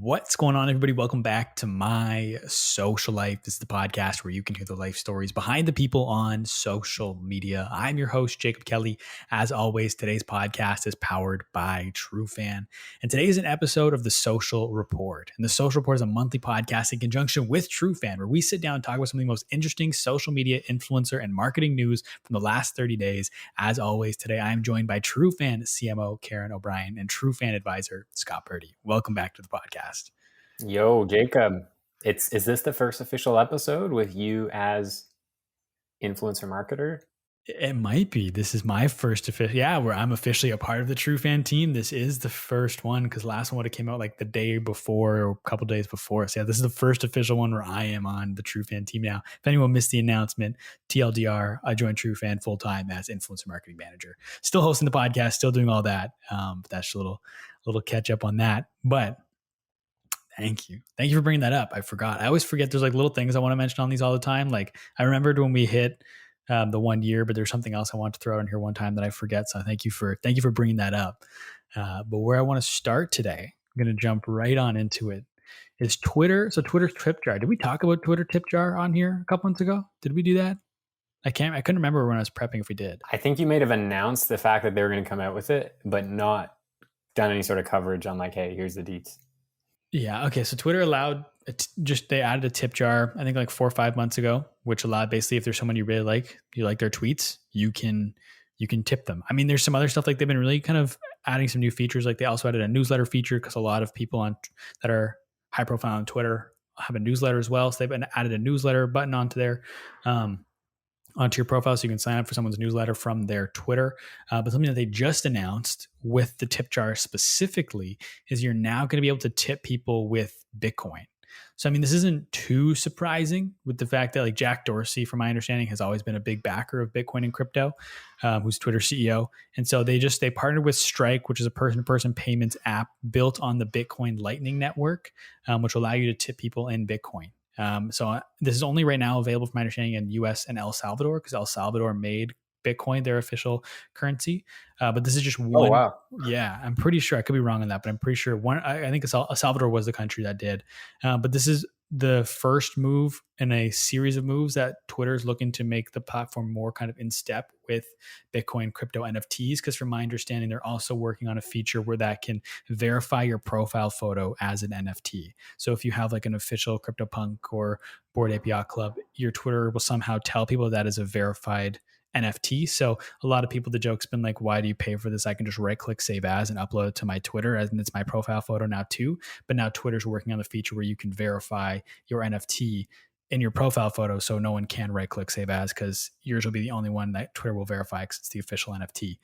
What's going on, everybody? Welcome back to My Social Life. This is the podcast where you can hear the life stories behind the people on social media. I'm your host, Jacob Kelly. As always, today's podcast is powered by TRUFAN. And today is an episode of The Social Report. And The Social Report is a monthly podcast in conjunction with TRUFAN, where we sit down and talk about some of the most interesting social media influencer and marketing news from the last 30 days. As always, today I am joined by TRUFAN CMO Karen O'Brien and TRUFAN advisor Scott Purdy. Welcome back to the podcast. Yo, Jacob, is this the first official episode with you as influencer marketer? It might be. This is my first official, where I'm officially a part of the TRUFAN team. This is the first one because last one would have came out like the day before or a couple days before. So this is the first official one where I am on the TRUFAN team now. If anyone missed the announcement, TLDR, I joined TRUFAN full time as influencer marketing manager. Still hosting the podcast, still doing all that. But that's a little catch up on that. But Thank you for bringing that up. I forgot. I always forget. There's like little things I want to mention on these all the time. Like I remembered when we hit the 1 year, but there's something else I want to throw in here one time that I forget. So thank you for bringing that up. But where I want to start today, I'm going to jump right on into it, is Twitter. So Twitter's tip jar. Did we talk about Twitter tip jar on here a couple months ago? Did we do that? I couldn't remember when I was prepping if we did. I think you may have announced the fact that they were going to come out with it, but not done any sort of coverage on like, hey, here's the deets. Yeah. Okay. So Twitter allowed they added a tip jar, I think like 4 or 5 months ago, which allowed basically if there's someone you really like, you like their tweets, you can tip them. I mean, there's some other stuff like they've been really kind of adding some new features. Like they also added a newsletter feature because a lot of people that are high profile on Twitter have a newsletter as well. So they've added a newsletter button onto your profile so you can sign up for someone's newsletter from their Twitter. But something that they just announced with the tip jar specifically is you're now going to be able to tip people with Bitcoin. So, I mean, this isn't too surprising with the fact that like Jack Dorsey, from my understanding, has always been a big backer of Bitcoin and crypto, who's Twitter CEO. And so they partnered with Strike, which is a person-to-person payments app built on the Bitcoin Lightning Network, which will allow you to tip people in Bitcoin. So this is only right now available, from my understanding, in US and El Salvador, because El Salvador made Bitcoin their official currency. But this is just one. Oh, wow. Yeah, I'm pretty sure. I could be wrong on that, but I'm pretty sure I think El Salvador was the country that did. But this is the first move in a series of moves that Twitter is looking to make the platform more kind of in step with Bitcoin crypto NFTs. Because from my understanding, they're also working on a feature where that can verify your profile photo as an NFT. So if you have like an official CryptoPunk or Bored Ape Yacht Club, your Twitter will somehow tell people that is a verified NFT. So a lot of people, the joke's been like, why do you pay for this? I can just right click save as and upload it to my Twitter, and it's my profile photo now too. But now Twitter's working on the feature where you can verify your NFT in your profile photo, so no one can right click save as, because yours will be the only one that Twitter will verify because it's the official NFT.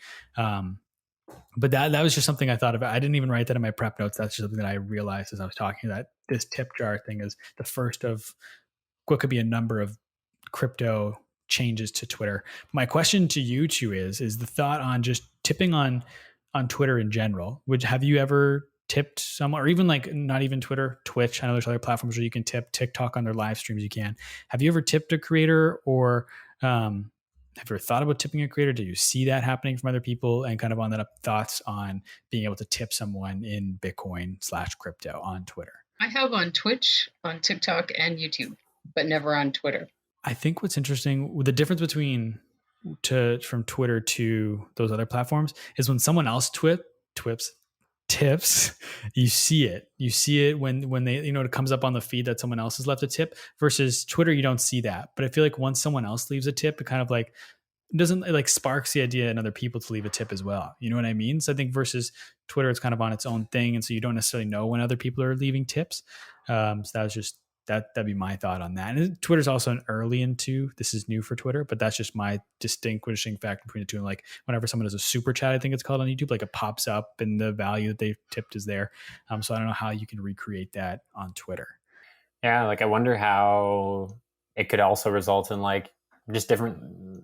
But that was just something I thought about. I didn't even write that in my prep notes. That's just something that I realized as I was talking, that this tip jar thing is the first of what could be a number of crypto changes to Twitter. My question to you two is the thought on just tipping on Twitter in general. Have you ever tipped someone, or even like not even Twitter, Twitch? I know there's other platforms where you can tip. TikTok on their live streams you can. Have you ever tipped a creator, or have you ever thought about tipping a creator? Do you see that happening from other people? And kind of on that, thoughts on being able to tip someone in Bitcoin/crypto on Twitter? I have on Twitch, on TikTok, and YouTube, but never on Twitter. I think what's interesting, the difference between from Twitter to those other platforms, is when someone else tips, you see it. You see it when they, it comes up on the feed that someone else has left a tip, versus Twitter, you don't see that. But I feel like once someone else leaves a tip, it kind of like sparks the idea in other people to leave a tip as well. You know what I mean? So I think versus Twitter, it's kind of on its own thing. And so you don't necessarily know when other people are leaving tips. So that was just, that'd be my thought on that. And Twitter's also an early into, this is new for Twitter, but that's just my distinguishing factor between the two. And like whenever someone does a super chat, I think it's called on YouTube, like it pops up and the value that they've tipped is there. So I don't know how you can recreate that on Twitter. Yeah, like I wonder how it could also result in like just different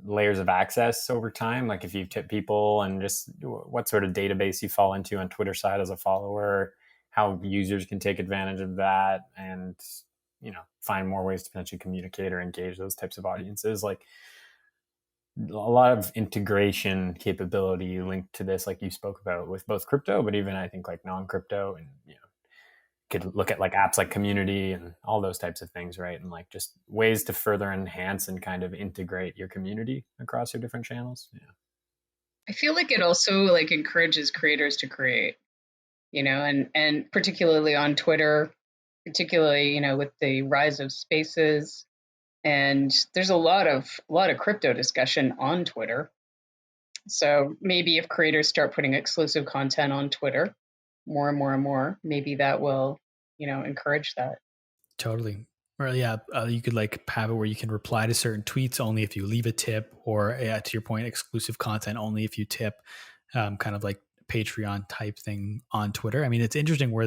layers of access over time. Like if you tip people, and just what sort of database you fall into on Twitter side as a follower, how users can take advantage of that, and find more ways to potentially communicate or engage those types of audiences. Like a lot of integration capability linked to this, like you spoke about with both crypto, but even I think like non-crypto, and could look at like apps like Community and all those types of things, right? And like just ways to further enhance and kind of integrate your community across your different channels. Yeah. I feel like it also like encourages creators to create, and particularly on Twitter, particularly, with the rise of spaces, and there's a lot of crypto discussion on Twitter. So maybe if creators start putting exclusive content on Twitter more and more and more, maybe that will, encourage that. Totally. Or yeah, you could like have it where you can reply to certain tweets only if you leave a tip, or to your point, exclusive content only if you tip, kind of like Patreon type thing on Twitter. I mean, it's interesting what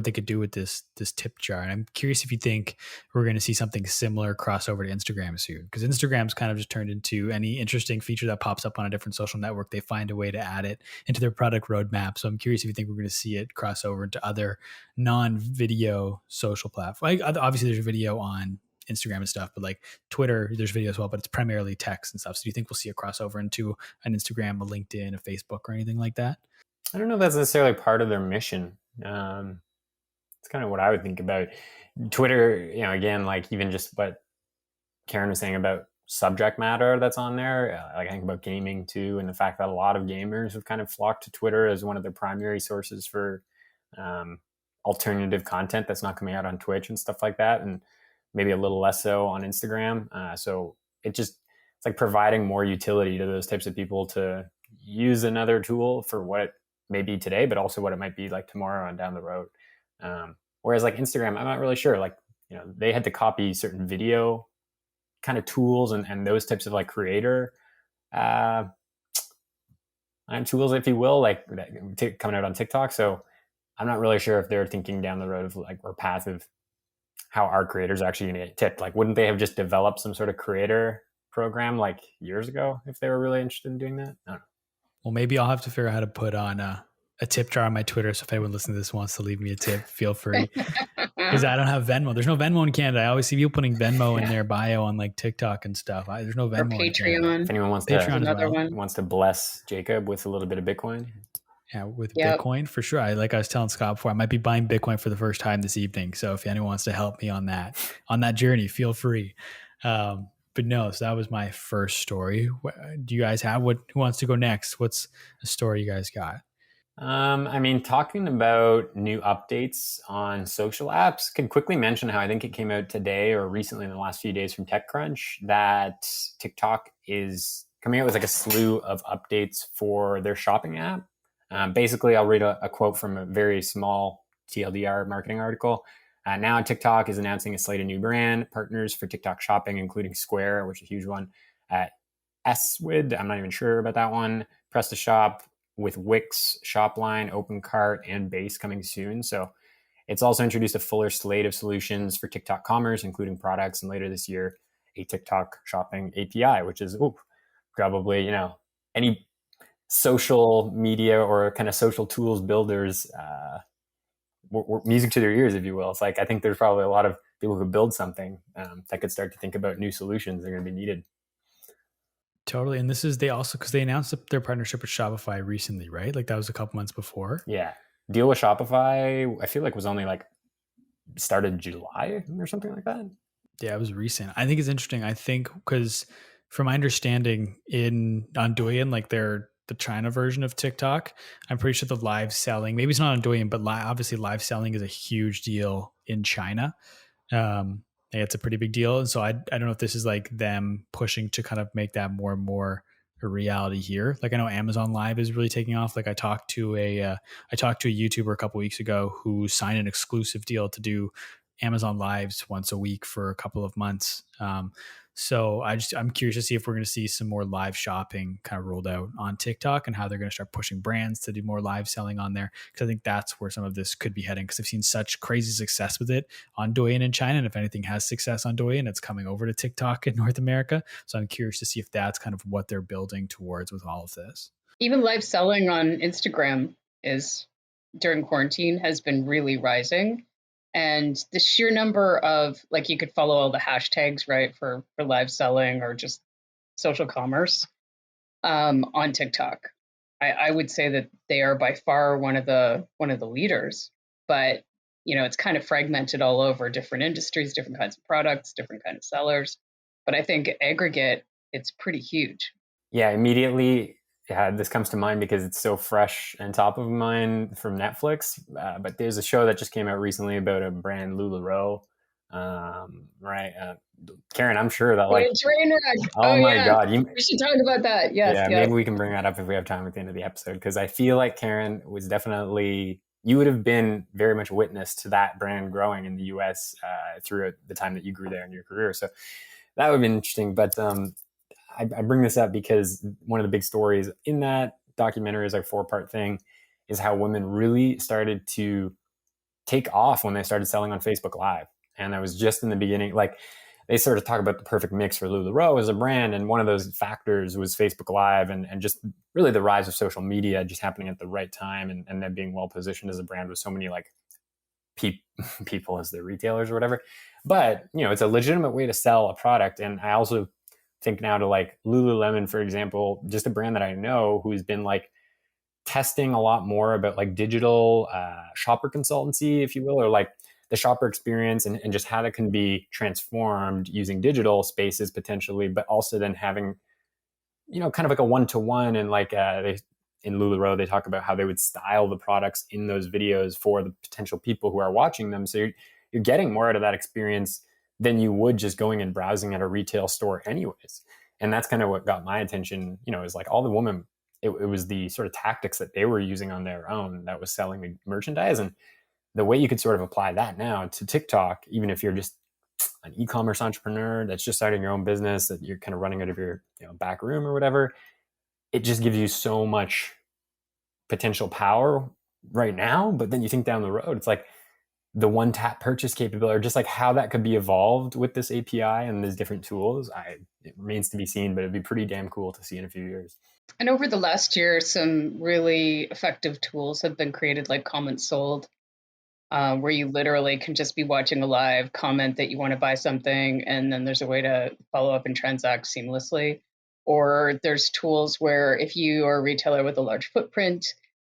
they could do with this tip jar, and I'm curious if you think we're going to see something similar cross over to Instagram soon, because Instagram's kind of just turned into any interesting feature that pops up on a different social network, they find a way to add it into their product roadmap. So I'm curious if you think we're going to see it cross over into other non-video social platforms. Like obviously, there's video on Instagram and stuff, but like Twitter, there's video as well, but it's primarily text and stuff. So do you think we'll see a crossover into an Instagram, a LinkedIn, a Facebook, or anything like that? I don't know if that's necessarily part of their mission. It's kind of what I would think about Twitter. Again, like even just what Karen was saying about subject matter that's on there. Like I think about gaming too, and the fact that a lot of gamers have kind of flocked to Twitter as one of their primary sources for alternative content that's not coming out on Twitch and stuff like that, and maybe a little less so on Instagram. So it's like providing more utility to those types of people to use another tool for what it may be today, but also what it might be like tomorrow and down the road. Whereas like Instagram, I'm not really sure. Like, they had to copy certain video kind of tools and those types of like creator tools, if you will, like coming out on TikTok. So I'm not really sure if they're thinking down the road of like, or path of how our creators are actually going to get tipped. Like, wouldn't they have just developed some sort of creator program like years ago if they were really interested in doing that? I don't know. Well, maybe I'll have to figure out how to put on a tip jar on my Twitter. So if anyone listening to this wants to leave me a tip, feel free. Because I don't have Venmo. There's no Venmo in Canada. I always see people putting Venmo in their bio on like TikTok and stuff. There's no Venmo. Or Patreon. If anyone wants wants to bless Jacob with a little bit of Bitcoin. Yeah, with Bitcoin for sure. Like I was telling Scott before, I might be buying Bitcoin for the first time this evening. So if anyone wants to help me on that journey, feel free. But no, so that was my first story. Do you guys have who wants to go next? What's a story you guys got? I mean, talking about new updates on social apps, can quickly mention how I think it came out today or recently in the last few days from TechCrunch that TikTok is coming out with like a slew of updates for their shopping app. Basically, I'll read a quote from a very small TLDR marketing article. Now TikTok is announcing a slate of new brand partners for TikTok shopping, including Square, which is a huge one, Swid, I'm not even sure about that one, PrestaShop, with Wix, Shopline, OpenCart, and Base coming soon. So it's also introduced a fuller slate of solutions for TikTok commerce, including products, and later this year, a TikTok shopping API, which is probably, any social media or kind of social tools builders, music to their ears, if you will. It's like, I think there's probably a lot of people who build something that could start to think about new solutions that are going to be needed. Totally. And they also, because they announced their partnership with Shopify recently, right? Like that was a couple months before. Yeah. Deal with Shopify, I feel like was only like started July or something like that. Yeah, it was recent. I think it's interesting. I think because from my understanding on Douyin, like the China version of TikTok, I'm pretty sure the live selling, maybe it's not on Douyin, but obviously live selling is a huge deal in China. It's a pretty big deal. And so I don't know if this is like them pushing to kind of make that more and more a reality here. Like I know Amazon Live is really taking off. Like I talked to a YouTuber a couple weeks ago who signed an exclusive deal to do Amazon Lives once a week for a couple of months. So I'm curious to see if we're going to see some more live shopping kind of rolled out on TikTok and how they're going to start pushing brands to do more live selling on there. Because I think that's where some of this could be heading, because I've seen such crazy success with it on Douyin in China. And if anything has success on Douyin, it's coming over to TikTok in North America. So I'm curious to see if that's kind of what they're building towards with all of this. Even live selling on Instagram during quarantine has been really rising. And the sheer number of, like, you could follow all the hashtags, right, for live selling or just social commerce on TikTok. I would say that they are by far one of the leaders. But it's kind of fragmented all over different industries, different kinds of products, different kind of sellers. But I think aggregate, it's pretty huge. Yeah, immediately, this comes to mind because it's so fresh and top of mind from Netflix. But there's a show that just came out recently about a brand, Lululemon. Right, Karen, I'm sure that What a train wreck. oh Oh my yeah, God, we should talk about that. Yes, yeah, yes. maybe we can bring that up if we have time at the end of the episode, because I feel like Karen was definitely, you would have been very much witness to that brand growing in the US through the time that you grew there in your career. So that would have been interesting. But I bring this up because one of the big stories in that documentary is like a 4-part thing, is how women really started to take off when they started selling on Facebook Live. And that was just in the beginning. Like, they sort of talk about the perfect mix for Lululemon as a brand. And one of those factors was Facebook Live and just really the rise of social media just happening at the right time, and them being well positioned as a brand with so many like people as their retailers or whatever. But, it's a legitimate way to sell a product. And I also think now to like Lululemon, for example, just a brand that I know who's been like testing a lot more about like digital shopper consultancy, if you will, or like the shopper experience and just how that can be transformed using digital spaces potentially, but also then having, kind of like a one-to-one. And like in Lululemon, they talk about how they would style the products in those videos for the potential people who are watching them. So you're getting more out of that experience than you would just going and browsing at a retail store anyways. And that's kind of what got my attention, is like all the women, it was the sort of tactics that they were using on their own that was selling the merchandise. And the way you could sort of apply that now to TikTok, even if you're just an e-commerce entrepreneur that's just starting your own business, that you're kind of running out of your back room or whatever, it just gives you so much potential power right now. But then you think down the road, it's like the one tap purchase capability, or just like how that could be evolved with this API and these different tools. It remains to be seen, but it'd be pretty damn cool to see in a few years. And over the last year, some really effective tools have been created, like Comment Sold, where you literally can just be watching a live, comment that you want to buy something, and then there's a way to follow up and transact seamlessly. Or there's tools where if you are a retailer with a large footprint,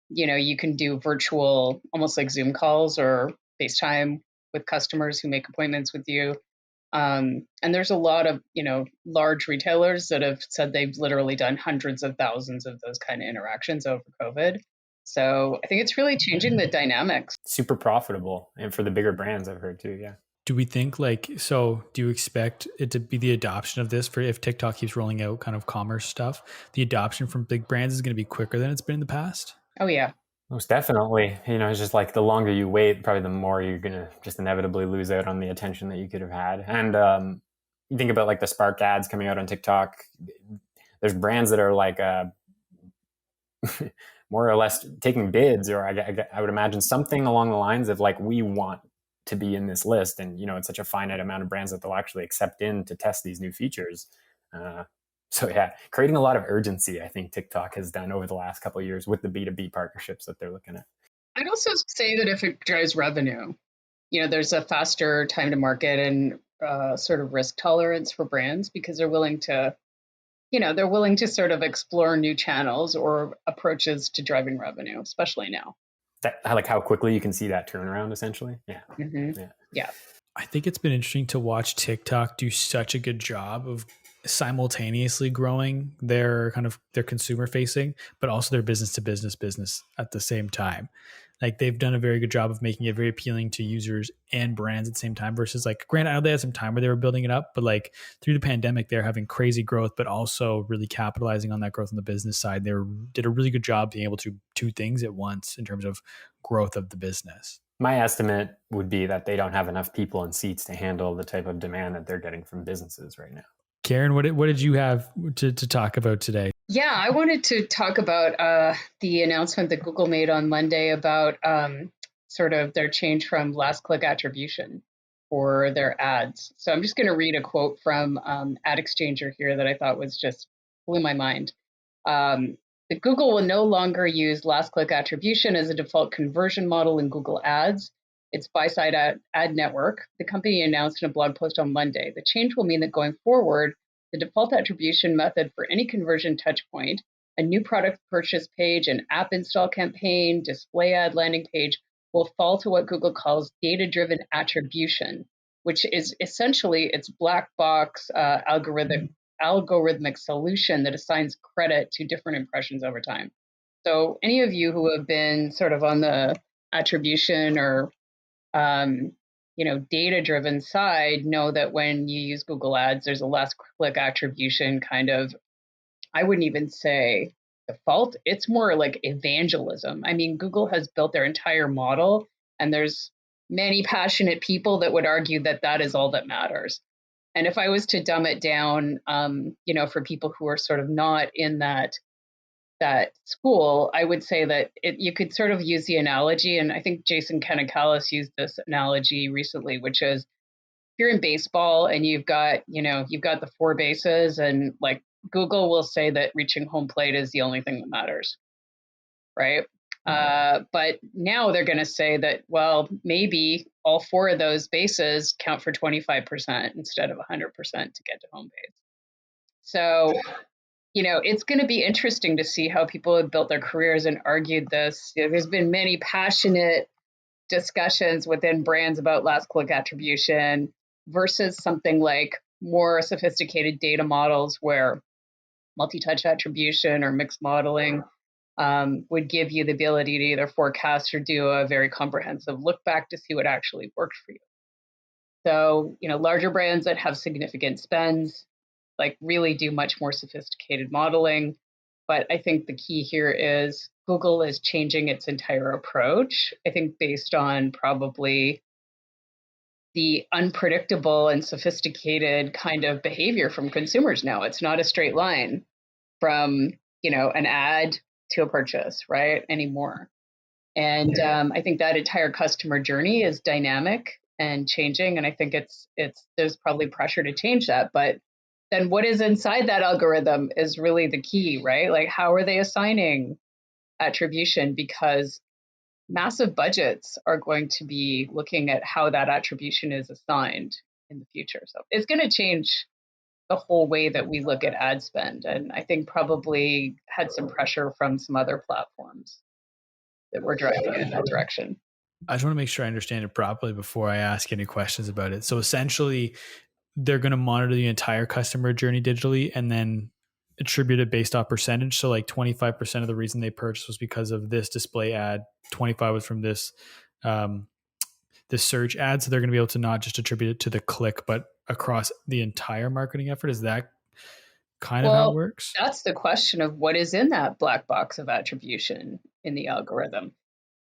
you can do virtual, almost like Zoom calls or FaceTime with customers who make appointments with you. And there's a lot of, large retailers that have said they've literally done hundreds of thousands of those kind of interactions over COVID. So I think it's really changing the dynamics. Super profitable. And for the bigger brands, I've heard too. Yeah. Do we think do you expect it to be the adoption of this for if TikTok keeps rolling out kind of commerce stuff, the adoption from big brands is going to be quicker than it's been in the past? Oh, yeah. Most definitely. It's just like the longer you wait, probably the more you're going to just inevitably lose out on the attention that you could have had. And you think about like the Spark ads coming out on TikTok, there's brands that are like more or less taking bids, or I would imagine something along the lines of like, we want to be in this list. And, it's such a finite amount of brands that they'll actually accept in to test these new features. So yeah, creating a lot of urgency, I think TikTok has done over the last couple of years with the B2B partnerships that they're looking at. I'd also say that if it drives revenue, there's a faster time to market and sort of risk tolerance for brands, because they're willing to sort of explore new channels or approaches to driving revenue, especially now. Like how quickly you can see that turnaround, essentially. Yeah. Mm-hmm. Yeah. I think it's been interesting to watch TikTok do such a good job of simultaneously growing their consumer facing, but also their business to business at the same time. Like, they've done a very good job of making it very appealing to users and brands at the same time, versus like, granted, I know they had some time where they were building it up, but like through the pandemic, they're having crazy growth, but also really capitalizing on that growth on the business side. They did a really good job being able to do two things at once in terms of growth of the business. My estimate would be that they don't have enough people and seats to handle the type of demand that they're getting from businesses right now. Karen, what did you have to talk about today? Yeah, I wanted to talk about the announcement that Google made on Monday about sort of their change from last click attribution for their ads. So I'm just going to read a quote from Ad Exchanger here that I thought was just blew my mind. That Google will no longer use last click attribution as a default conversion model in Google Ads, its buy-side ad network. The company announced in a blog post on Monday. The change will mean that going forward, the default attribution method for any conversion touchpoint, a new product purchase page, an app install campaign, display ad landing page, will fall to what Google calls data-driven attribution, which is essentially its black box algorithmic solution that assigns credit to different impressions over time. So any of you who have been sort of on the attribution or data-driven side know that when you use Google Ads, there's a less click attribution kind of, I wouldn't even say default. It's more like evangelism. I mean, Google has built their entire model, and there's many passionate people that would argue that that is all that matters. And if I was to dumb it down, for people who are sort of not in that school, I would say that you could sort of use the analogy, and I think Jason Kanakalis used this analogy recently, which is if you're in baseball and you've got the four bases, and like Google will say that reaching home plate is the only thing that matters, right? But now they're going to say that, well, maybe all four of those bases count for 25% instead of 100% to get to home base. So, it's going to be interesting to see how people have built their careers and argued this. There's been many passionate discussions within brands about last click attribution versus something like more sophisticated data models where multi-touch attribution or mixed modeling would give you the ability to either forecast or do a very comprehensive look back to see what actually worked for you. So, larger brands that have significant spends like really do much more sophisticated modeling. But I think the key here is Google is changing its entire approach, I think based on probably the unpredictable and sophisticated kind of behavior from consumers now. It's not a straight line from, an ad to a purchase, right, anymore. And I think that entire customer journey is dynamic and changing. And I think there's probably pressure to change that. But then what is inside that algorithm is really the key, right? Like, how are they assigning attribution? Because massive budgets are going to be looking at how that attribution is assigned in the future. So it's going to change the whole way that we look at ad spend. And I think probably had some pressure from some other platforms that were driving in that direction. I just want to make sure I understand it properly before I ask any questions about it. So essentially, they're going to monitor the entire customer journey digitally and then attribute it based off percentage. So like 25% of the reason they purchased was because of this display ad, 25 was from this search ad. So they're going to be able to not just attribute it to the click, but across the entire marketing effort. Is that kind of how it works? That's the question of what is in that black box of attribution in the algorithm.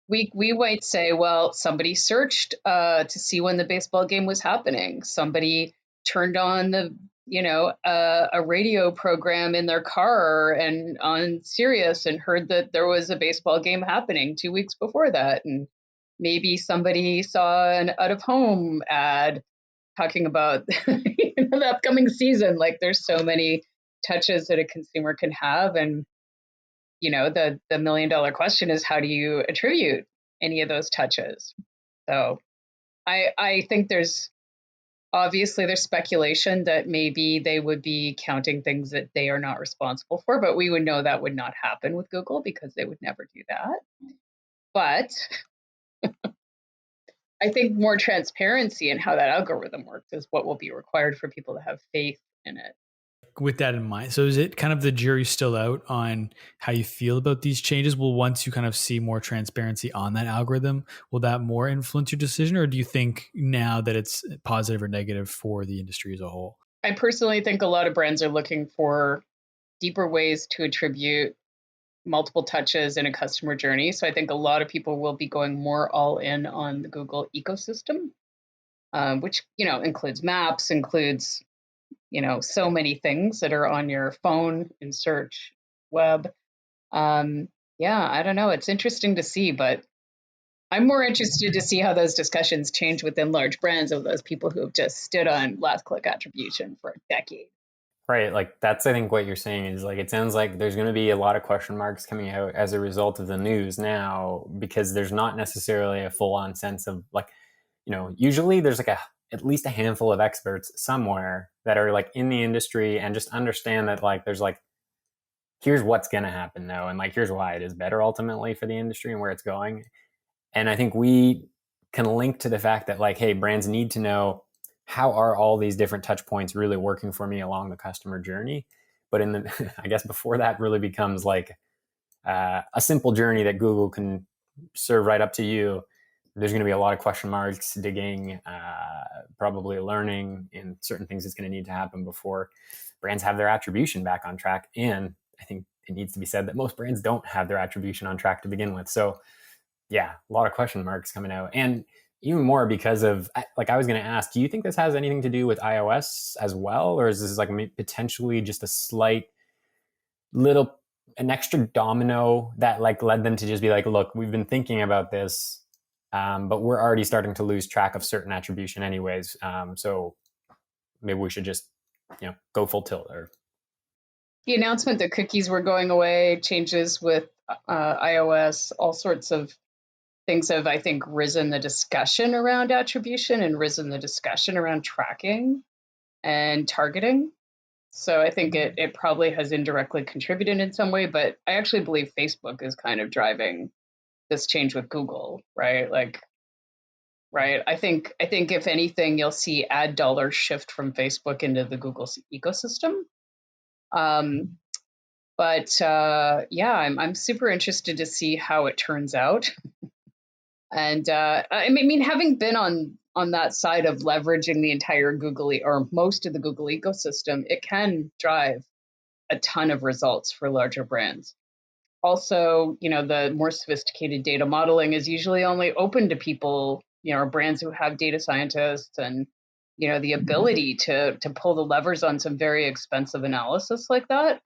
We might say, well, somebody searched to see when the baseball game was happening. Somebody turned on a radio program in their car and on Sirius and heard that there was a baseball game happening 2 weeks before that. And maybe somebody saw an out of home ad talking about the upcoming season. Like, there's so many touches that a consumer can have. And, the $1 million question is, how do you attribute any of those touches? So I think there's speculation that maybe they would be counting things that they are not responsible for, but we would know that would not happen with Google because they would never do that. But I think more transparency in how that algorithm works is what will be required for people to have faith in it. With that in mind, so is it kind of the jury's still out on how you feel about these changes? Will once you kind of see more transparency on that algorithm, will that more influence your decision? Or do you think now that it's positive or negative for the industry as a whole? I personally think a lot of brands are looking for deeper ways to attribute multiple touches in a customer journey. So I think a lot of people will be going more all in on the Google ecosystem, which, includes maps, includes so many things that are on your phone in search, web. I don't know. It's interesting to see, but I'm more interested to see how those discussions change within large brands of those people who have just stood on last click attribution for a decade. Right. Like, that's, I think what you're saying is, like, it sounds like there's going to be a lot of question marks coming out as a result of the news now, because there's not necessarily a full on sense of, like, usually there's like at least a handful of experts somewhere that are like in the industry and just understand that, like, there's like, here's what's going to happen though. And like, here's why it is better ultimately for the industry and where it's going. And I think we can link to the fact that like, hey, brands need to know, how are all these different touch points really working for me along the customer journey? But in the, I guess before that really becomes like a simple journey that Google can serve right up to you, there's going to be a lot of question marks, digging, probably learning, and certain things that's going to need to happen before brands have their attribution back on track. And I think it needs to be said that most brands don't have their attribution on track to begin with. So yeah, a lot of question marks coming out. And even more because of, like, I was going to ask, do you think this has anything to do with iOS as well? Or is this like potentially just a slight little, an extra domino that like led them to just be like, look, we've been thinking about this, but we're already starting to lose track of certain attribution anyways. So maybe we should just, go full tilt. Or the announcement that cookies were going away, changes with iOS, all sorts of things have, I think, risen the discussion around attribution and risen the discussion around tracking and targeting. So I think it probably has indirectly contributed in some way, but I actually believe Facebook is kind of driving this change with Google, right? Like, right. I think if anything, you'll see ad dollars shift from Facebook into the Google ecosystem. But I'm super interested to see how it turns out. And I mean, having been on that side of leveraging the entire Google or most of the Google ecosystem, it can drive a ton of results for larger brands. Also, the more sophisticated data modeling is usually only open to people, or brands who have data scientists and, the ability to pull the levers on some very expensive analysis like that.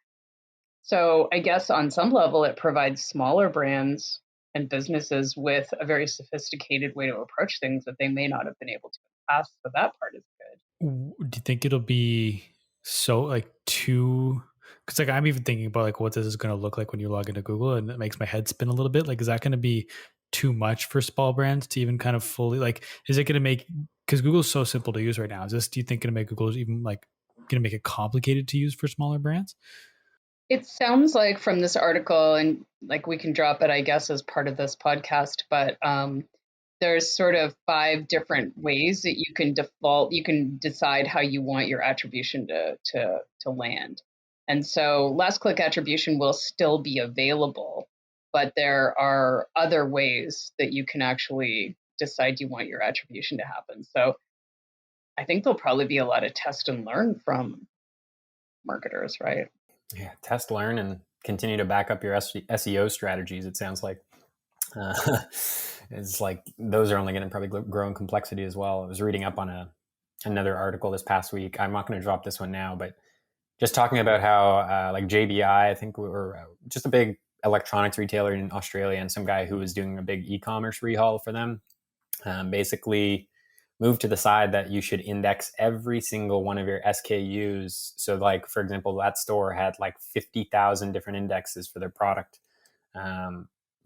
So I guess on some level, it provides smaller brands and businesses with a very sophisticated way to approach things that they may not have been able to in the past. So that part is good. Do you think it'll be so like too? Because like I'm even thinking about like what this is going to look like when you log into Google, and it makes my head spin a little bit. Like, is that going to be too much for small brands to even kind of fully like? Is it going to make, because Google's so simple to use right now? Is this, do you think, going to make Google even like going to make it complicated to use for smaller brands? It sounds like from this article, and like we can drop it, I guess, as part of this podcast, but there's sort of 5 different ways that you can decide how you want your attribution to land. And so last click attribution will still be available, but there are other ways that you can actually decide you want your attribution to happen. So I think there'll probably be a lot of test and learn from marketers, right? yeah, test, learn, and continue to back up your SEO strategies. It sounds like it's like those are only going to probably grow in complexity as well. I was reading up on another article this past week. I'm not going to drop this one now, but just talking about how like JBI, I think we were just a big electronics retailer in Australia, and some guy who was doing a big e-commerce rehaul for them basically moved to the side that you should index every single one of your SKUs. So like, for example, that store had like 50,000 different indexes for their product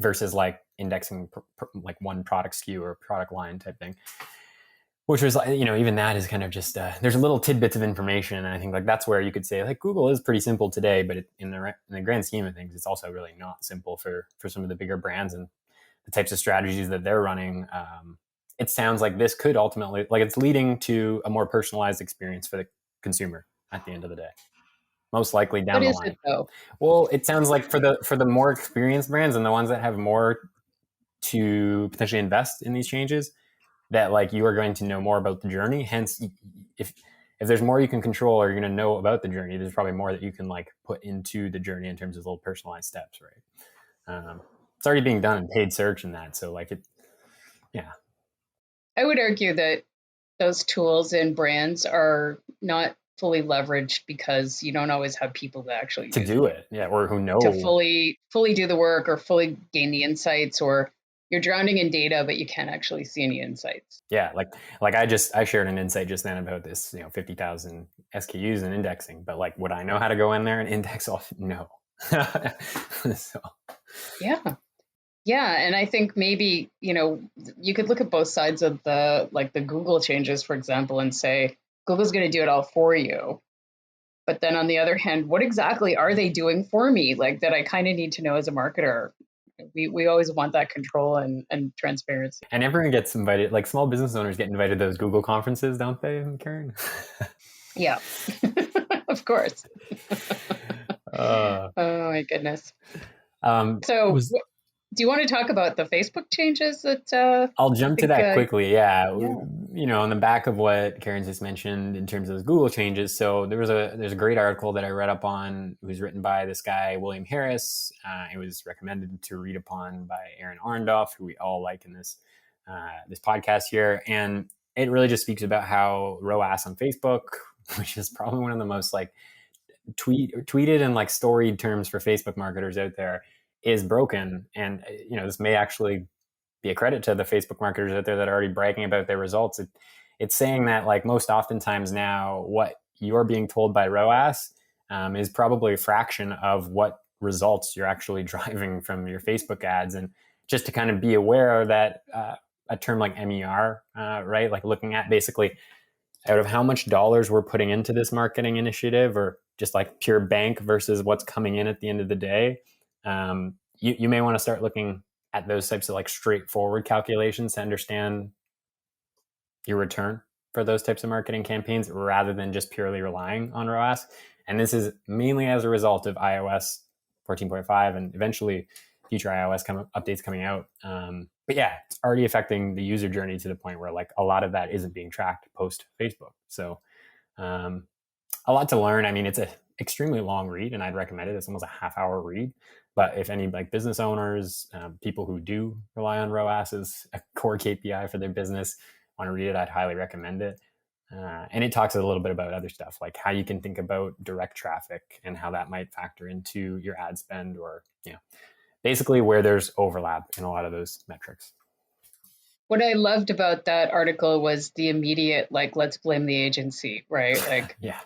versus like indexing like one product SKU or product line type thing. Which was, even that is kind of just, there's little tidbits of information. And I think like that's where you could say like Google is pretty simple today, but in the grand scheme of things, it's also really not simple for some of the bigger brands and the types of strategies that they're running. It sounds like this could ultimately, like it's leading to a more personalized experience for the consumer at the end of the day. Most likely down the line. What is it though? Well, it sounds like for the more experienced brands and the ones that have more to potentially invest in these changes, that like you are going to know more about the journey. Hence, if there's more you can control or you're going to know about the journey, there's probably more that you can like put into the journey in terms of little personalized steps, right? It's already being done in paid search and that. So like it, yeah. I would argue that those tools and brands are not fully leveraged because you don't always have people that actually do it. Yeah. Or who know to fully do the work or fully gain the insights, or you're drowning in data, but you can't actually see any insights. Yeah. Like I shared an insight just then about this, 50,000 SKUs and indexing, but like, would I know how to go in there and index off? No. So. Yeah. And I think maybe, you could look at both sides of the Google changes, for example, and say, Google's going to do it all for you. But then on the other hand, what exactly are they doing for me? Like that I kind of need to know as a marketer, We always want that control and transparency. And everyone gets invited, like small business owners get invited to those Google conferences, don't they, Karen? Yeah, of course. uh, Oh my goodness. um, So, Was do you want to talk about the Facebook changes that? I'll I jump to think, that quickly. Yeah. yeah. You know, on the back of what Karen just mentioned in terms of those Google changes. So there's a great article that I read up on. It was written by this guy, William Harris. It was recommended to read upon by Aaron Arndorf, who we all like in this podcast here. And it really just speaks about how ROAS on Facebook, which is probably one of the most like tweeted and like storied terms for Facebook marketers out there, is broken. And, you know, this may actually be a credit to the Facebook marketers out there that are already bragging about their results. It's saying that like most oftentimes now what you're being told by ROAS is probably a fraction of what results you're actually driving from your Facebook ads. And just to kind of be aware that a term like MER, right? Like looking at basically out of how much dollars we're putting into this marketing initiative, or just like pure bank versus what's coming in at the end of the day. You may want to start looking at those types of like straightforward calculations to understand your return for those types of marketing campaigns rather than just purely relying on ROAS. And this is mainly as a result of iOS 14.5 and eventually future iOS updates coming out. But yeah, it's already affecting the user journey to the point where like a lot of that isn't being tracked post Facebook. So a lot to learn. I mean, it's an extremely long read and I'd recommend it. It's almost a half-hour read. But if any like business owners, people who do rely on ROAS as a core KPI for their business want to read it, I'd highly recommend it. And it talks a little bit about other stuff, like how you can think about direct traffic and how that might factor into your ad spend, or, you know, basically where there's overlap in a lot of those metrics. What I loved about that article was the immediate, like, let's blame the agency, right? Like, yeah.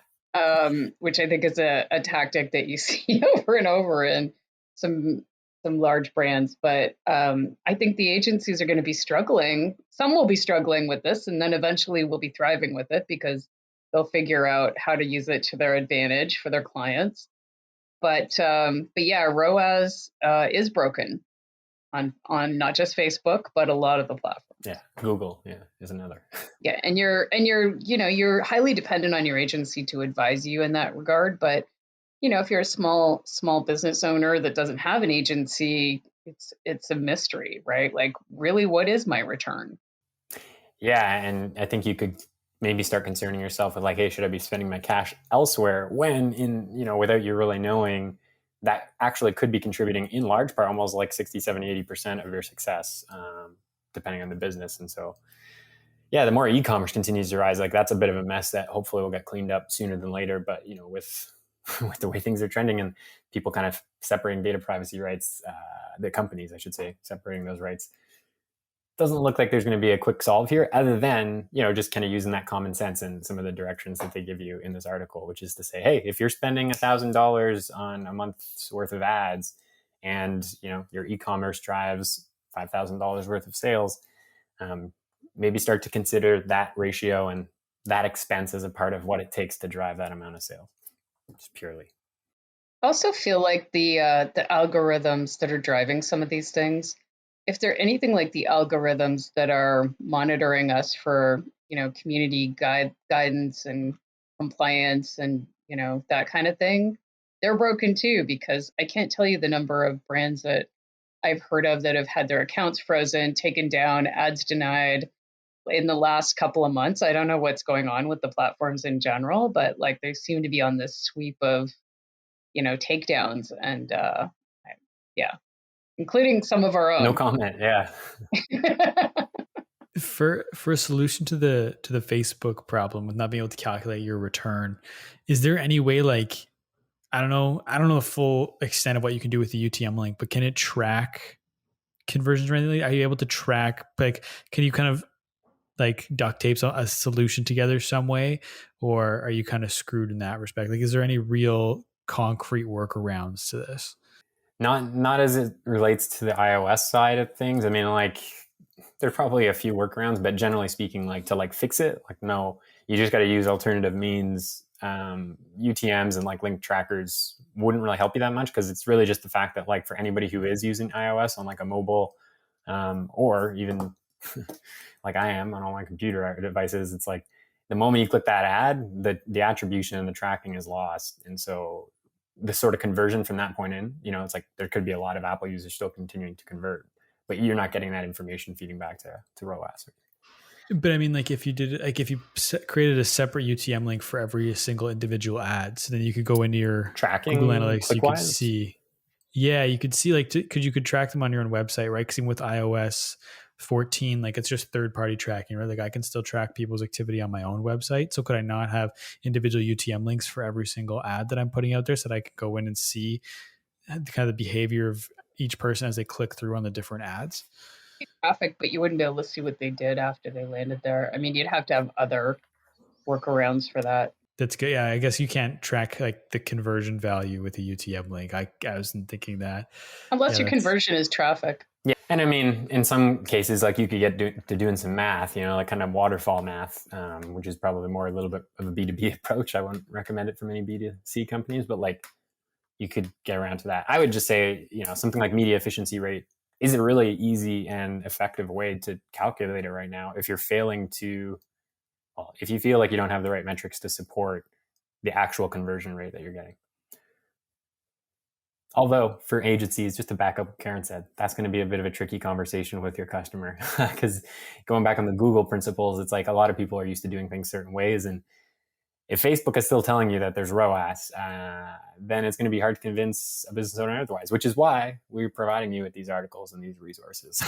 Which I think is a tactic that you see over and over in some large brands. But I think the agencies are going to be struggling. Some will be struggling with this, and then eventually will be thriving with it because they'll figure out how to use it to their advantage for their clients. But yeah, ROAS is broken on not just Facebook, but a lot of the platforms. Yeah, Google, is another. Yeah, and you're highly dependent on your agency to advise you in that regard. But if you're a small business owner that doesn't have an agency, it's a mystery, right? Like, really, what is my return? Yeah, and I think you could maybe start concerning yourself with like, hey, should I be spending my cash elsewhere? When without you really knowing, that actually could be contributing in large part, almost like 60, 70, 80% of your success, depending on the business. And so, yeah, the more e-commerce continues to rise, like that's a bit of a mess that hopefully will get cleaned up sooner than later. But, with the way things are trending and people kind of separating data privacy rights, the companies, I should say, separating those rights, doesn't look like there's going to be a quick solve here, other than, just kind of using that common sense and some of the directions that they give you in this article, which is to say, hey, if you're spending $1,000 on a month's worth of ads and, your e-commerce drives $5,000 worth of sales, maybe start to consider that ratio and that expense as a part of what it takes to drive that amount of sales. Just purely. I also feel like the algorithms that are driving some of these things, if they're anything like the algorithms that are monitoring us for, community guidance and compliance and, that kind of thing, they're broken too, because I can't tell you the number of brands that I've heard of that have had their accounts frozen, taken down, ads denied in the last couple of months. I don't know what's going on with the platforms in general, but like they seem to be on this sweep of, takedowns and yeah, including some of our own. No comment. Yeah. For a solution to the Facebook problem with not being able to calculate your return, is there any way, like, I don't know the full extent of what you can do with the UTM link, but can it track conversions or anything? Are you able to track, like, can you kind of like duct tape a solution together some way, or are you kind of screwed in that respect? Like, is there any real concrete workarounds to this? Not as it relates to the iOS side of things. I mean, like, there's probably a few workarounds, but generally speaking, like to like fix it, like, no, you just got to use alternative means UTMs and like link trackers wouldn't really help you that much, because it's really just the fact that like for anybody who is using iOS on like a mobile or even like I am on all my computer devices, it's like the moment you click that ad, the attribution and the tracking is lost. And so the sort of conversion from that point in, it's like there could be a lot of Apple users still continuing to convert, but you're not getting that information feeding back to ROAS. But I mean, like if you did, like if you created a separate UTM link for every single individual ad, so then you could go into your tracking Google Analytics, you could wise? see, you could see like, you could track them on your own website, right? Because even with iOS 14, like it's just third-party tracking, right? Like I can still track people's activity on my own website. So could I not have individual UTM links for every single ad that I'm putting out there, so that I could go in and see kind of the behavior of each person as they click through on the different ads? Traffic, but you wouldn't be able to see what they did after they landed there. I mean, you'd have to have other workarounds for that. That's good. Yeah, I guess you can't track like the conversion value with a UTM link. I wasn't thinking that. Unless your conversion is traffic. Yeah. And I mean, in some cases, like you could get to doing some math, like kind of waterfall math, which is probably more a little bit of a B2B approach. I wouldn't recommend it for many B2C companies, but like you could get around to that. I would just say, something like media efficiency rate is a really easy and effective way to calculate it right now. If you're failing to, if you feel like you don't have the right metrics to support the actual conversion rate that you're getting. Although for agencies, just to back up what Karen said, that's going to be a bit of a tricky conversation with your customer, because going back on the Google principles, it's like a lot of people are used to doing things certain ways. And if Facebook is still telling you that there's ROAS, then it's going to be hard to convince a business owner otherwise, which is why we're providing you with these articles and these resources.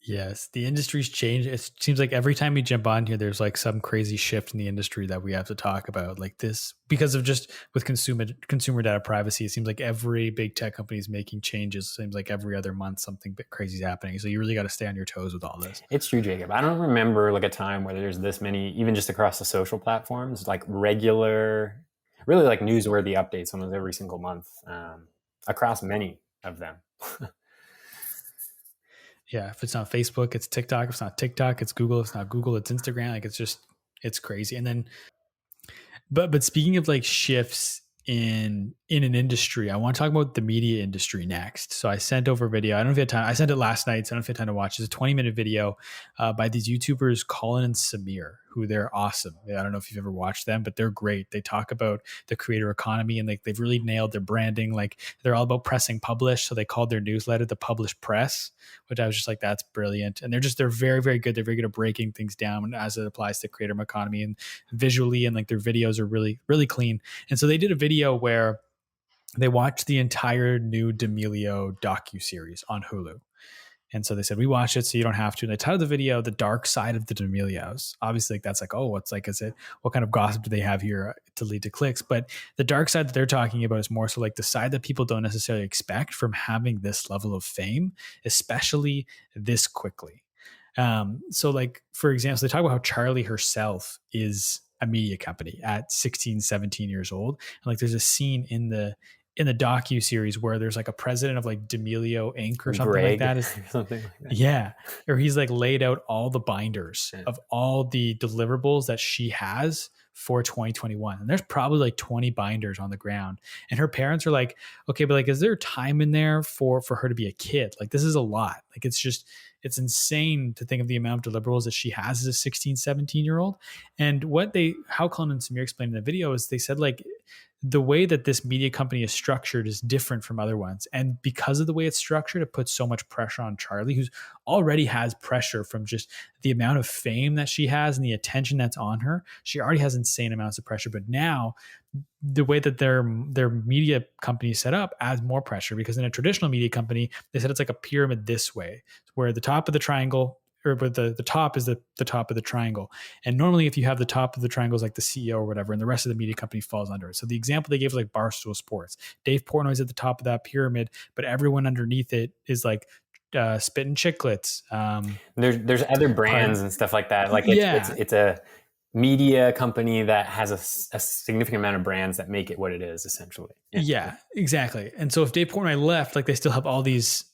Yes, the industry's changed. It seems like every time we jump on here, there's like some crazy shift in the industry that we have to talk about, like this, because of just with consumer data privacy. It seems like every big tech company is making changes. It seems like every other month something bit crazy is happening. So you really got to stay on your toes with all this. It's true, Jacob. I don't remember like a time where there's this many, even just across the social platforms, like regular, really like newsworthy updates almost every single month across many of them. Yeah, if it's not Facebook, it's TikTok. If it's not TikTok, it's Google. If it's not Google, it's Instagram. Like it's crazy. And then, but speaking of like shifts in an industry, I want to talk about the media industry next. So I sent over a video. I don't know if you had time. I sent it last night, so I don't know if you had time to watch. It's a 20-minute video by these YouTubers, Colin and Samir, who they're awesome. I don't know if you've ever watched them, but they're great. They talk about the creator economy, and like they've really nailed their branding. Like they're all about pressing publish. So they called their newsletter the Publish Press, which I was just like, that's brilliant. And they're very, very good. They're very good at breaking things down as it applies to creator economy and visually, and like their videos are really, really clean. And so they did a video where they watched the entire new D'Amelio docuseries on Hulu. And so they said, we watched it so you don't have to. And they titled the video, The Dark Side of the D'Amelios. Obviously, like, that's like, oh, what's like, is it, what kind of gossip do they have here to lead to clicks? But the dark side that they're talking about is more so like the side that people don't necessarily expect from having this level of fame, especially this quickly. So like, for example, they talk about how Charlie herself is a media company at 16, 17 years old. And like, there's a scene in the docu-series where there's like a president of like D'Amelio Inc. or something Greg, like that. Something like that. Yeah. Or he's like laid out all the binders of all the deliverables that she has for 2021. And there's probably like 20 binders on the ground. And her parents are like, okay, but like, is there time in there for her to be a kid? Like, this is a lot. Like, it's insane to think of the amount of deliverables that she has as a 16, 17-year-old. And how Colin and Samir explained in the video is they said like, the way that this media company is structured is different from other ones. And because of the way it's structured, it puts so much pressure on Charlie, who's already has pressure from just the amount of fame that she has and the attention that's on her. She already has insane amounts of pressure, but now the way that their media company is set up adds more pressure, because in a traditional media company, they said it's like a pyramid this way, where the top of the triangle, or but the top is the top of the triangle. And normally if you have the top of the triangle is like the CEO or whatever, and the rest of the media company falls under it. So the example they gave was like Barstool Sports. Dave Portnoy's at the top of that pyramid, but everyone underneath it is like Spittin' Chicklets. There's other brands and stuff like that. Like it's a media company that has a significant amount of brands that make it what it is, essentially. Yeah, exactly. And so if Dave Portnoy left, like they still have all these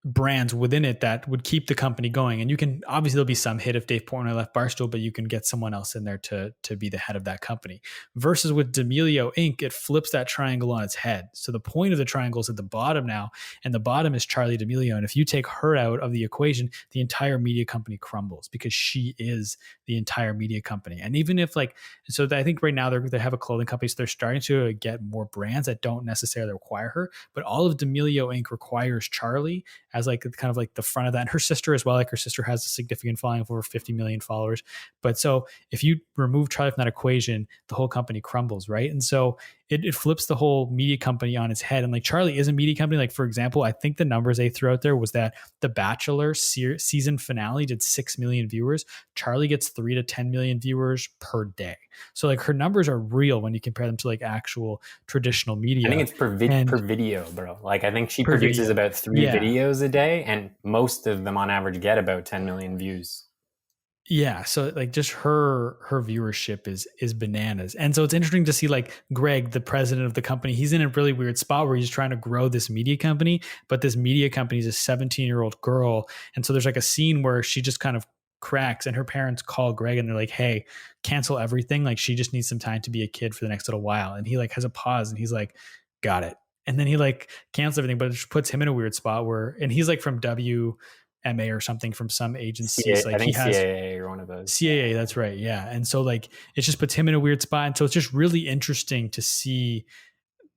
brands within it that would keep the company going. And you can obviously, there'll be some hit if Dave Portnoy left Barstool, but you can get someone else in there to be the head of that company. Versus with D'Amelio Inc., it flips that triangle on its head. So the point of the triangle is at the bottom now, and the bottom is Charli D'Amelio. And if you take her out of the equation, the entire media company crumbles because she is the entire media company. And even if like, so I think right now they have a clothing company, so they're starting to get more brands that don't necessarily require her, but all of D'Amelio Inc. requires Charli as like kind of like the front of that, and her sister as well. Like her sister has a significant following of over 50 million followers. But so if you remove Charli from that equation, the whole company crumbles, right? And so it flips the whole media company on its head. And like Charli is a media company. Like for example, I think the numbers they threw out there was that The Bachelor season finale did 6 million viewers. Charli gets 3 to 10 million viewers per day. So like her numbers are real when you compare them to like actual traditional media. I think it's per video, bro. Like I think she produces about 3 videos a day, and most of them on average get about 10 million views. Yeah, so like just her viewership is bananas. And so it's interesting to see like Greg, the president of the company, he's in a really weird spot where he's trying to grow this media company, but this media company is a 17-year-old girl. And so there's like a scene where she just kind of cracks and her parents call Greg and they're like, hey, cancel everything. Like she just needs some time to be a kid for the next little while. And he like has a pause and he's like, got it. And then he like cancels everything, but it just puts him in a weird spot where, and he's like from WMA or something from some agencies. Like I think he has CAA or one of those. CAA, that's right. Yeah. And so like it just puts him in a weird spot. And so it's just really interesting to see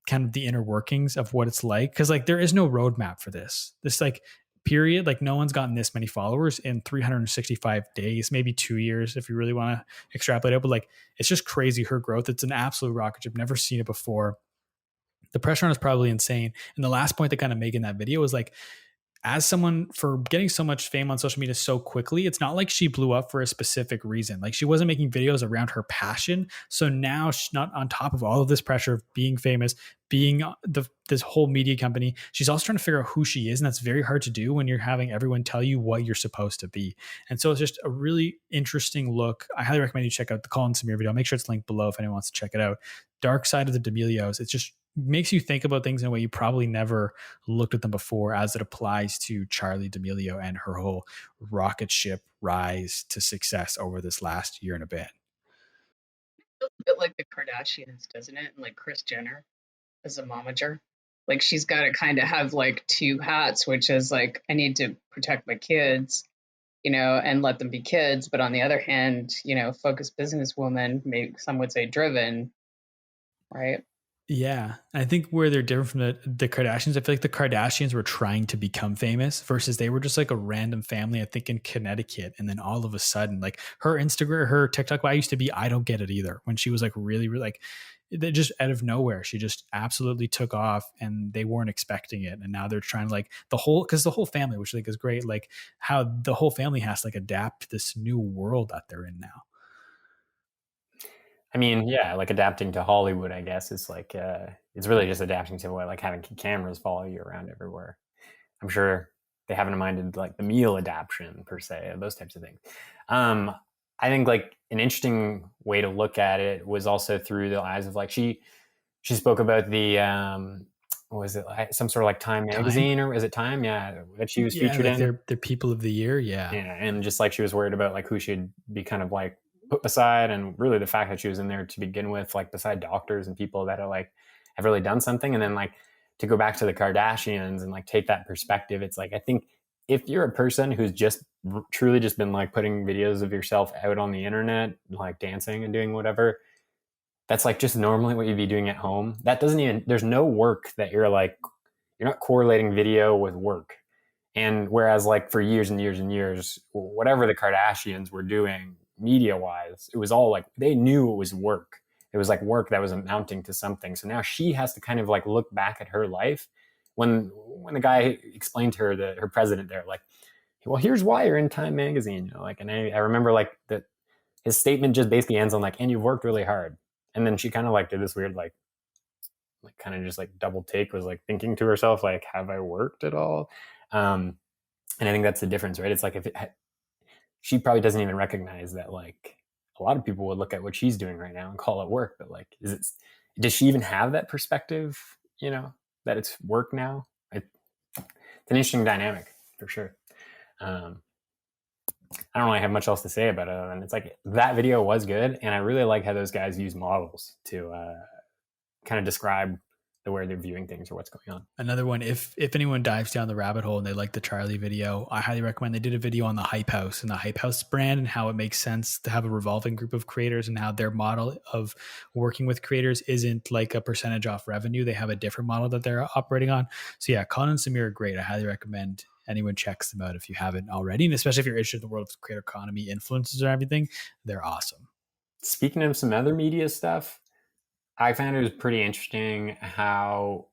kind of the inner workings of what it's like. Cause like there is no roadmap for this. This like period, like no one's gotten this many followers in 365 days, maybe 2 years if you really want to extrapolate it. But like it's just crazy her growth. It's an absolute rocket. I've never seen it before. The pressure on is probably insane. And the last point that kind of made in that video was like, as someone for getting so much fame on social media so quickly, it's not like she blew up for a specific reason. Like she wasn't making videos around her passion. So now she's not on top of all of this pressure of being famous, being this whole media company. She's also trying to figure out who she is. And that's very hard to do when you're having everyone tell you what you're supposed to be. And so it's just a really interesting look. I highly recommend you check out the Colin Samir video. I'll make sure it's linked below if anyone wants to check it out. Dark Side of the D'Amelios. It's just makes you think about things in a way you probably never looked at them before as it applies to Charli D'Amelio and her whole rocket ship rise to success over this last year and a bit. A bit like the Kardashians, doesn't it? And like Kris Jenner as a momager. Like she's got to kind of have like two hats, which is like, I need to protect my kids, you know, and let them be kids. But on the other hand, you know, focused businesswoman, maybe some would say driven, right? Yeah, I think where they're different from the Kardashians, I feel like the Kardashians were trying to become famous versus they were just like a random family, I think in Connecticut. And then all of a sudden, like her Instagram, her TikTok bio used to be, I don't get it either. When she was like really like, they just out of nowhere, she just absolutely took off and they weren't expecting it. And now they're trying to like because the whole family, which I think is great, like how the whole family has to like adapt to this new world that they're in now. I mean, yeah, like adapting to Hollywood, I guess, is like, it's really just adapting to what, like having cameras follow you around everywhere. I'm sure they haven't minded like the meal adaptation per se, those types of things. I think like an interesting way to look at it was also through the eyes of like, she spoke about the, what was it, some sort of like Time magazine, or is it Time? Yeah, that she was featured like in. They're people of the year, yeah. Yeah, and just like she was worried about like who she'd be kind of like put beside, and really the fact that she was in there to begin with, like beside doctors and people that are like have really done something. And then like to go back to the Kardashians and like take that perspective, it's like I think if you're a person who's just truly just been like putting videos of yourself out on the internet, like dancing and doing whatever, that's like just normally what you'd be doing at home. That doesn't even, there's no work that you're not correlating video with work. And whereas like for years and years and years, whatever the Kardashians were doing media wise, it was all like they knew it was work. It was like work that was amounting to something. So now she has to kind of like look back at her life when the guy explained to her, her president there, like, well, here's why you're in Time magazine, you know, like, and I remember like that his statement just basically ends on like, and you've worked really hard. And then she kind of like did this weird like kind of just like double take, was like thinking to herself, like, have I worked at all? And I think that's the difference, right? It's like she probably doesn't even recognize that like a lot of people would look at what she's doing right now and call it work, but like, does she even have that perspective, you know, that it's work now? It's an interesting dynamic for sure. I don't really have much else to say about it. And it's like that video was good. And I really like how those guys use models to kind of describe the way they're viewing things or what's going on. Another one, if anyone dives down the rabbit hole and they like the Charlie video, I highly recommend. They did a video on the Hype House and the Hype House brand and how it makes sense to have a revolving group of creators and how their model of working with creators isn't like a percentage off revenue. They have a different model that they're operating on. So yeah, Colin and Samir are great. I highly recommend anyone checks them out if you haven't already. And especially if you're interested in the world of creator economy, influencers and everything, they're awesome. Speaking of some other media stuff, I found it was pretty interesting how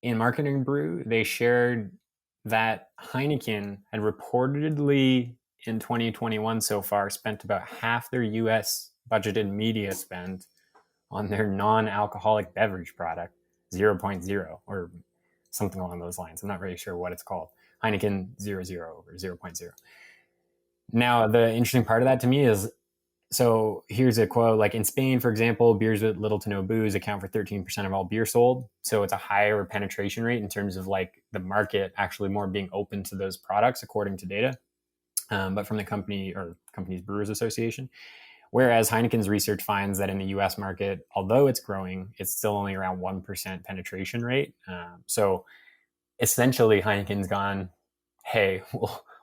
in Marketing Brew, they shared that Heineken had reportedly in 2021 so far spent about half their US budgeted media spend on their non-alcoholic beverage product, 0.0 or something along those lines. I'm not really sure what it's called. Heineken 00 or 0.0. Now, the interesting part of that to me is, so here's a quote, like in Spain, for example, beers with little to no booze account for 13% of all beer sold. So it's a higher penetration rate in terms of like the market actually more being open to those products, according to data, but from the company or Companies Brewers Association. Whereas Heineken's research finds that in the US market, although it's growing, it's still only around 1% penetration rate. So essentially Heineken's gone, hey,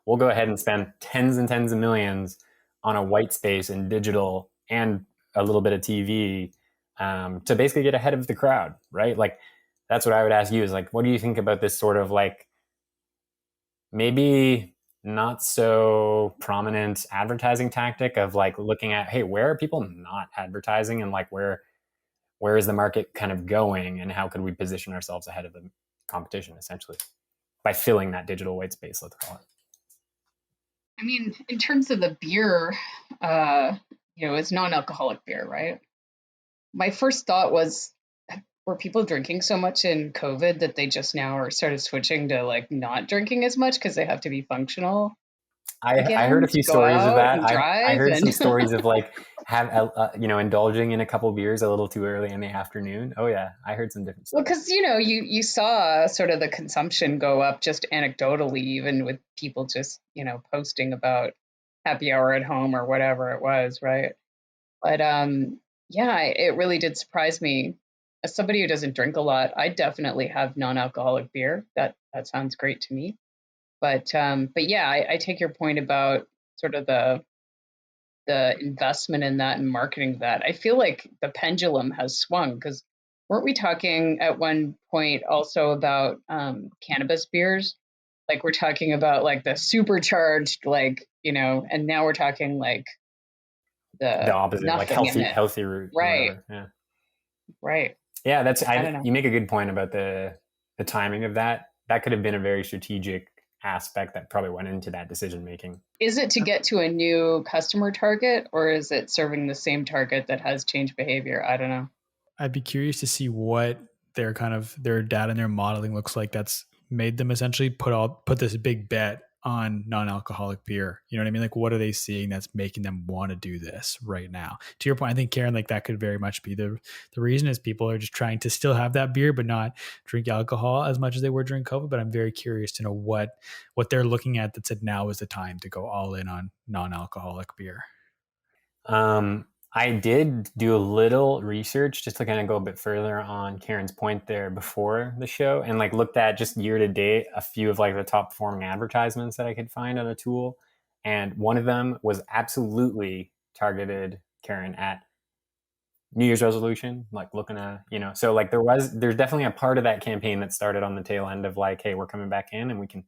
we'll go ahead and spend tens and tens of millions on a white space in digital and a little bit of TV to basically get ahead of the crowd, right? Like that's what I would ask you is like, what do you think about this sort of like maybe not so prominent advertising tactic of like looking at, hey, where are people not advertising and like where is the market kind of going and how could we position ourselves ahead of the competition essentially by filling that digital white space, let's call it. I mean, in terms of the beer, it's non-alcoholic beer, right? My first thought was, were people drinking so much in COVID that they just now are sort of switching to like not drinking as much because they have to be functional? I heard a few stories of that. I heard some stories of like indulging in a couple beers a little too early in the afternoon. Oh yeah, I heard some different stories. Well, because you saw sort of the consumption go up just anecdotally, even with people just posting about happy hour at home or whatever it was, right? But it really did surprise me. As somebody who doesn't drink a lot, I definitely have non-alcoholic beer. That sounds great to me. But yeah, I take your point about sort of the investment in that and marketing that. I feel like the pendulum has swung because weren't we talking at one point also about cannabis beers? Like we're talking about like the supercharged, and now we're talking like the opposite, like healthy route, right? Yeah, right. Yeah, that's you make a good point about the timing of that. That could have been a very strategic aspect that probably went into that decision making. Is it to get to a new customer target or is it serving the same target that has changed behavior? I don't know. I'd be curious to see what their data and their modeling looks like that's made them essentially put this big bet on non-alcoholic beer. You know what I mean? Like what are they seeing that's making them want to do this right now? To your point, I think Karen, like that could very much be the reason is people are just trying to still have that beer, but not drink alcohol as much as they were during COVID. But I'm very curious to know what they're looking at that said now is the time to go all in on non-alcoholic beer. I did do a little research just to kind of go a bit further on Karen's point there before the show and like looked at just year to date a few of like the top performing advertisements that I could find on a tool. And one of them was absolutely targeted, Karen, at New Year's resolution, like looking at, so like there's definitely a part of that campaign that started on the tail end of like, hey, we're coming back in and we can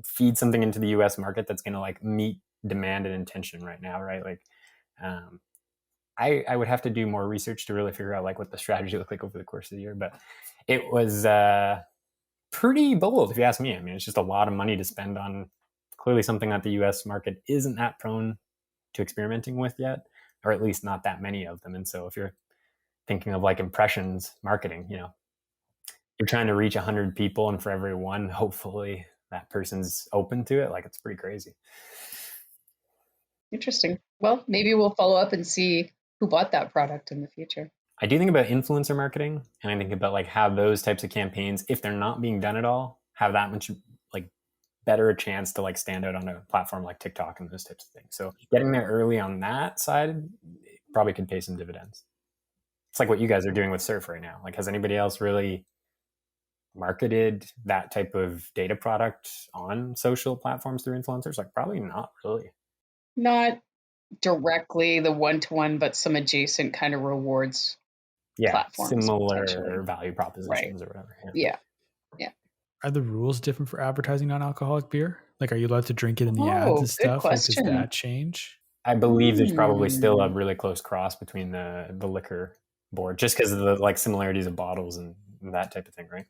feed something into the US market that's going to like meet demand and intention right now. Right. Like, I would have to do more research to really figure out like what the strategy looked like over the course of the year, but it was pretty bold if you ask me. I mean, it's just a lot of money to spend on clearly something that the US market isn't that prone to experimenting with yet, or at least not that many of them. And so if you're thinking of like impressions marketing, you're trying to reach 100 people and for every one, hopefully that person's open to it. Like it's pretty crazy. Interesting. Well, maybe we'll follow up and see who bought that product in the future. I do think about influencer marketing and I think about like how those types of campaigns, if they're not being done at all, have that much better a chance to like stand out on a platform like TikTok and those types of things. So getting there early on that side probably could pay some dividends. It's like what you guys are doing with Surf right now. Like, has anybody else really marketed that type of data product on social platforms through influencers? Like, probably not really. Not directly the one-to-one, but some adjacent kind of rewards platforms. Similar value propositions or whatever. Yeah. Are the rules different for advertising non-alcoholic beer? Like, are you allowed to drink it in the ads and stuff? Like, does that change? I believe there's probably still a really close cross between the liquor board, just because of the like similarities of bottles and that type of thing, right?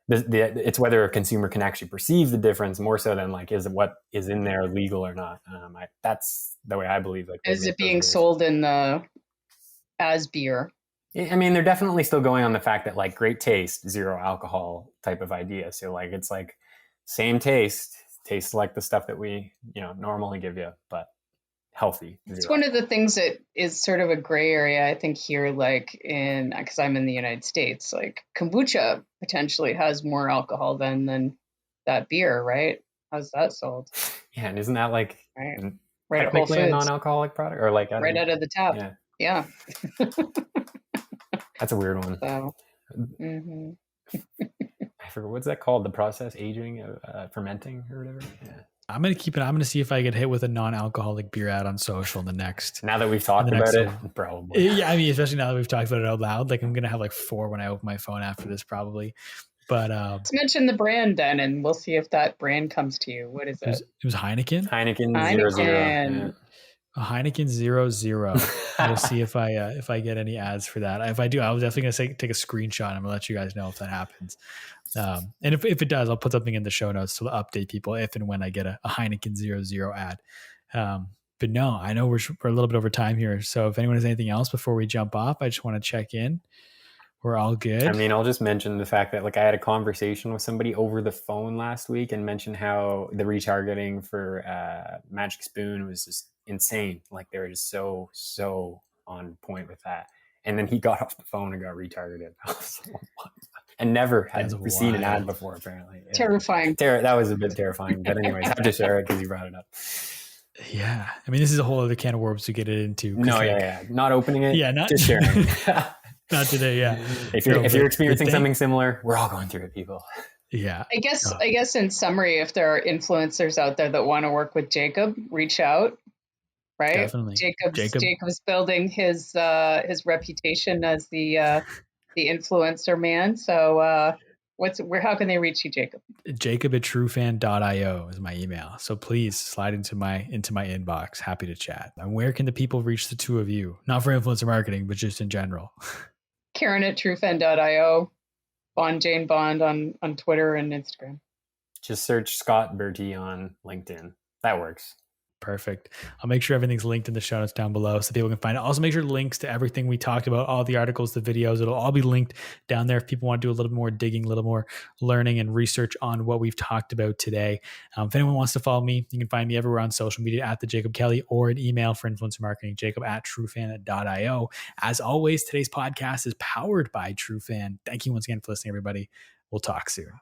It's whether a consumer can actually perceive the difference more so than like, is what is in there legal or not? That's the way I believe. Like, is it being sold in as beer? I mean, they're definitely still going on the fact that like great taste, zero alcohol type of idea. So like, it's like same taste, tastes like the stuff that we, normally give you, but healthy. It's one of the things that is sort of a gray area, I think, here, like because I'm in the United States, like kombucha potentially has more alcohol than that beer, right? How's that sold? Yeah, and isn't that like right at Whole Foods, a non-alcoholic product, or like right out of the tap? Yeah. That's a weird one. So, I forget, what's that called? The process, aging, fermenting, or whatever. Yeah. I'm going to keep it. I'm going to see if I get hit with a non-alcoholic beer ad on social in the next. Now that we've talked about it, probably. Yeah, I mean, especially now that we've talked about it out loud, like I'm going to have like 4 when I open my phone after this, probably. But let's mention the brand then, and we'll see if that brand comes to you. What is it? It was Heineken. Heineken 0.0. Yeah. A Heineken 0.0. We'll see if I get any ads for that. If I do, I was definitely going to take a screenshot. I'm going to let you guys know if that happens. And if it does, I'll put something in the show notes to update people if and when I get a Heineken 0.0 ad. But no, I know we're a little bit over time here. So if anyone has anything else before we jump off, I just want to check in. We're all good. I mean, I'll just mention the fact that like I had a conversation with somebody over the phone last week and mentioned how the retargeting for Magic Spoon was just insane. Like they were just so on point with that. And then he got off the phone and got retargeted. I was like, what? And never had seen an ad before, apparently. Yeah. Terrifying. That was a bit terrifying. But anyways, I have to share it because you brought it up. Yeah. I mean, this is a whole other can of worms to get it into. No, yeah. Not opening it. Yeah, just sharing. Not today, yeah. If you're experiencing something similar, we're all going through it, people. Yeah. I guess in summary, if there are influencers out there that want to work with Jacob, reach out. Right? Definitely. Jacob's building his reputation as the influencer man. So how can they reach you, Jacob? Jacob@trufan.io is my email. So please slide into my inbox. Happy to chat. And where can the people reach the two of you? Not for influencer marketing, but just in general. Karen@trufan.io, Jane Bond on Twitter and Instagram. Just search Scott Bertie on LinkedIn. That works. Perfect. I'll make sure everything's linked in the show notes down below so people can find it. Also make sure links to everything we talked about, all the articles, the videos, it'll all be linked down there if people want to do a little more digging, a little more learning and research on what we've talked about today. If anyone wants to follow me, you can find me everywhere on social media at the Jacob Kelly, or an email for influencer marketing, jacob@trufan.io. As always, today's podcast is powered by TruFan. Thank you once again for listening, everybody. We'll talk soon.